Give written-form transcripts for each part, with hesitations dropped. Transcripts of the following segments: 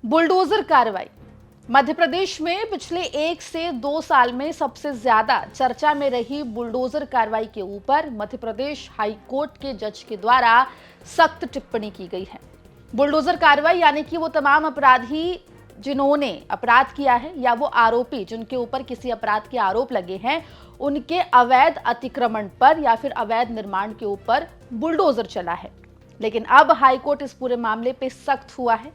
Bulldozer कार्रवाई। मध्य प्रदेश में पिछले 1 से 2 साल में सबसे ज्यादा चर्चा में रही बुलडोजर कार्रवाई के ऊपर मध्य प्रदेश हाई कोर्ट के जज के द्वारा सख्त टिप्पणी की गई है। बुलडोजर कार्रवाई यानी कि वो तमाम अपराधी जिन्होंने अपराध किया है या वो आरोपी जिनके ऊपर किसी अपराध के आरोप लगे हैं, उनके अवैध अतिक्रमण पर या फिर अवैध निर्माण के ऊपर बुलडोजर चला है। लेकिन अब हाईकोर्ट इस पूरे मामले पे सख्त हुआ है।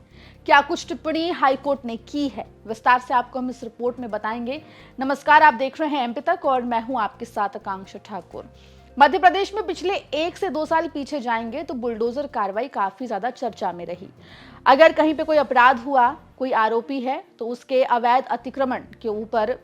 क्या कुछ टिप्पणी हाईकोर्ट ने की है, विस्तार से आपको हम इस रिपोर्ट में बताएंगे। नमस्कार, आप देख रहे हैं एमपी तक और मैं हूं आपके साथ आकांक्षा ठाकुर। मध्य प्रदेश में पिछले 1 से 2 साल पीछे जाएंगे तो बुलडोजर कार्रवाई काफी ज्यादा चर्चा में रही। अगर कहीं पे कोई अपराध हुआ, कोई आरोपी है, तो उसके अवैध अतिक्रमण के ऊपर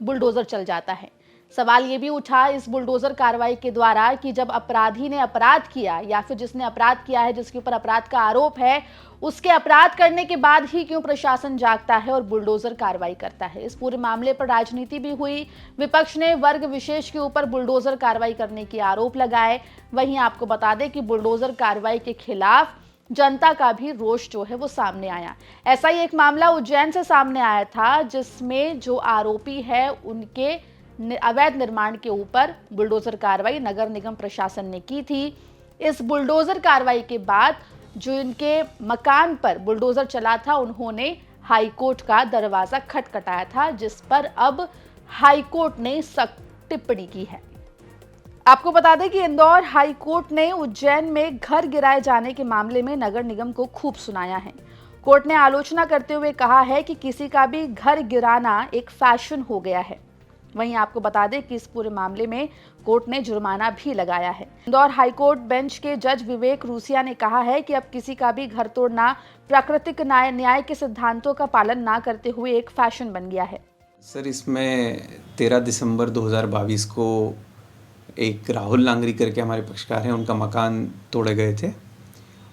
बुलडोजर चल जाता है। सवाल ये भी उठा इस बुलडोजर कार्रवाई के द्वारा कि जब अपराधी ने अपराध किया या फिर जिसने अपराध किया है, जिसके ऊपर अपराध का आरोप है, उसके अपराध करने के बाद ही क्यों प्रशासन जागता है और बुलडोजर कार्रवाई करता है। इस पूरे मामले पर राजनीति भी हुई। विपक्ष ने वर्ग विशेष के ऊपर बुलडोजर कार्रवाई करने के आरोप लगाए। वहीं आपको बता दें कि बुलडोजर कार्रवाई के खिलाफ जनता का भी रोष जो है वो सामने आया। ऐसा ही एक मामला उज्जैन से सामने आया था, जिसमें जो आरोपी है उनके अवैध निर्माण के ऊपर बुलडोजर कार्रवाई नगर निगम प्रशासन ने की थी। इस बुलडोजर कार्रवाई के बाद जो इनके मकान पर बुलडोजर चला था, उन्होंने हाईकोर्ट का दरवाजा खटखटाया था, जिस पर अब हाईकोर्ट ने सख्त टिप्पणी की है। आपको बता दें कि इंदौर हाईकोर्ट ने उज्जैन में घर गिराए जाने के मामले में नगर निगम को खूब सुनाया है। कोर्ट ने आलोचना करते हुए कहा है कि किसी का भी घर गिराना एक फैशन हो गया है। वहीं आपको बता दें कि इस पूरे मामले में कोर्ट ने जुर्माना भी लगाया है। इंदौर हाईकोर्ट बेंच के जज विवेक रूसिया ने कहा है कि अब किसी का भी घर तोड़ना प्राकृतिक न्याय के सिद्धांतों का पालन ना करते हुए एक फैशन बन गया है। सर, इसमें 13 दिसंबर 2022 को एक राहुल लांगरी करके हमारे पक्षकार हैं, उनका मकान तोड़े गए थे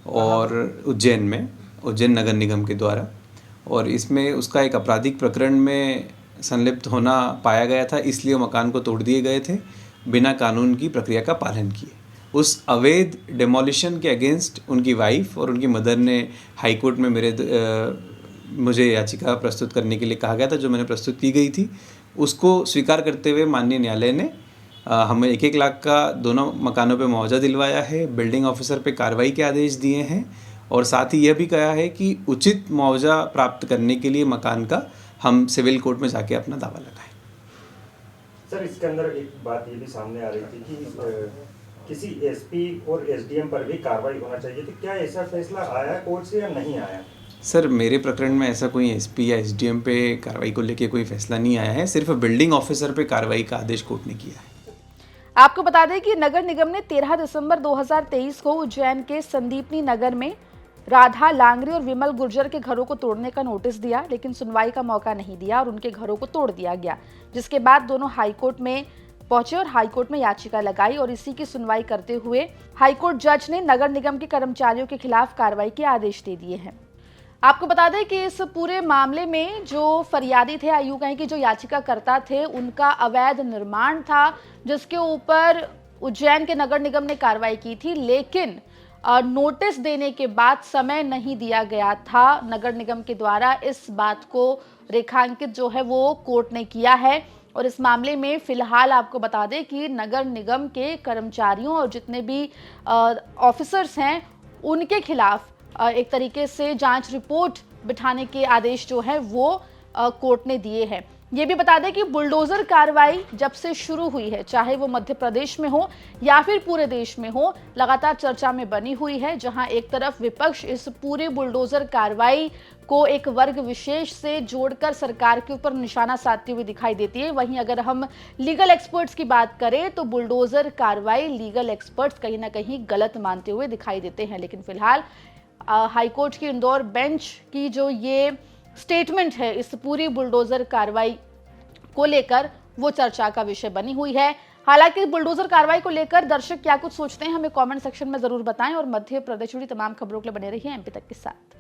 और उज्जैन नगर निगम के द्वारा, और इसमें उसका एक आपराधिक प्रकरण में संलिप्त होना पाया गया था, इसलिए मकान को तोड़ दिए गए थे बिना कानून की प्रक्रिया का पालन किए। उस अवैध डेमोलिशन के अगेंस्ट उनकी वाइफ और उनकी मदर ने हाई कोर्ट में मुझे याचिका प्रस्तुत करने के लिए कहा गया था, जो मैंने प्रस्तुत की गई थी। उसको स्वीकार करते हुए माननीय न्यायालय ने हमें 1-1 लाख का दोनों मकानों पे मुआवजा दिलवाया है, बिल्डिंग ऑफिसर पे कार्रवाई के आदेश दिए हैं और साथ ही यह भी कहा है कि उचित मुआवजा प्राप्त करने के लिए मकान का हम सिविल कोर्ट में जाके अपना दावा लगाएं। सर, इसके अंदर एक बात ये भी सामने आ रही थी कि किसी एसपी और एसडीएम पर भी कार्रवाई होना चाहिए, तो क्या ऐसा फैसला आया कोर्ट से या नहीं आया? सर, मेरे प्रकरण में ऐसा कोई एसपी या एसडीएम पे कार्रवाई को लेके कोई फैसला नहीं आया है, सिर्फ बिल्डिंग ऑफिसर पे कार्रवाई का आदेश कोर्ट ने किया है। आपको बता दें कि नगर निगम ने 13 दिसंबर 2023 को उज्जैन के संदीपनी नगर में राधा लांगरी और विमल गुर्जर के घरों को तोड़ने का नोटिस दिया, लेकिन सुनवाई का मौका नहीं दिया और उनके घरों को तोड़ दिया गया, जिसके बाद दोनों हाईकोर्ट में पहुंचे और हाईकोर्ट में याचिका लगाई और इसी की सुनवाई करते हुए हाईकोर्ट जज ने नगर निगम के कर्मचारियों के खिलाफ कार्रवाई के आदेश दे दिए हैं। आपको बता दें कि इस पूरे मामले में जो फरियादी थे, आयु कहें कि जो याचिकाकर्ता थे, उनका अवैध निर्माण था, जिसके ऊपर उज्जैन के नगर निगम ने कार्रवाई की थी, लेकिन नोटिस देने के बाद समय नहीं दिया गया था नगर निगम के द्वारा। इस बात को रेखांकित जो है वो कोर्ट ने किया है और इस मामले में फिलहाल आपको बता दें कि नगर निगम के कर्मचारियों और जितने भी ऑफिसर्स हैं, उनके खिलाफ एक तरीके से जांच रिपोर्ट बिठाने के आदेश जो है वो कोर्ट ने दिए हैं। ये भी बता दें कि बुलडोजर कार्रवाई जब से शुरू हुई है, चाहे वो मध्य प्रदेश में हो या फिर पूरे देश में हो, लगातार चर्चा में बनी हुई है। जहां एक तरफ विपक्ष इस पूरे बुलडोजर कार्रवाई को एक वर्ग विशेष से जोड़कर सरकार के ऊपर निशाना साधती हुई दिखाई देती है, वहीं अगर हम लीगल एक्सपर्ट्स की बात करें तो बुलडोजर कार्रवाई लीगल एक्सपर्ट्स कहीं ना कहीं गलत मानते हुए दिखाई देते हैं। लेकिन फिलहाल हाईकोर्ट की इंदौर बेंच की जो ये स्टेटमेंट है इस पूरी बुलडोजर कार्रवाई को लेकर, वो चर्चा का विषय बनी हुई है। हालांकि बुलडोजर कार्रवाई को लेकर दर्शक क्या कुछ सोचते हैं, हमें कमेंट सेक्शन में जरूर बताएं और मध्य प्रदेश जुड़ी तमाम खबरों के लिए बने रहिए एमपी तक के साथ।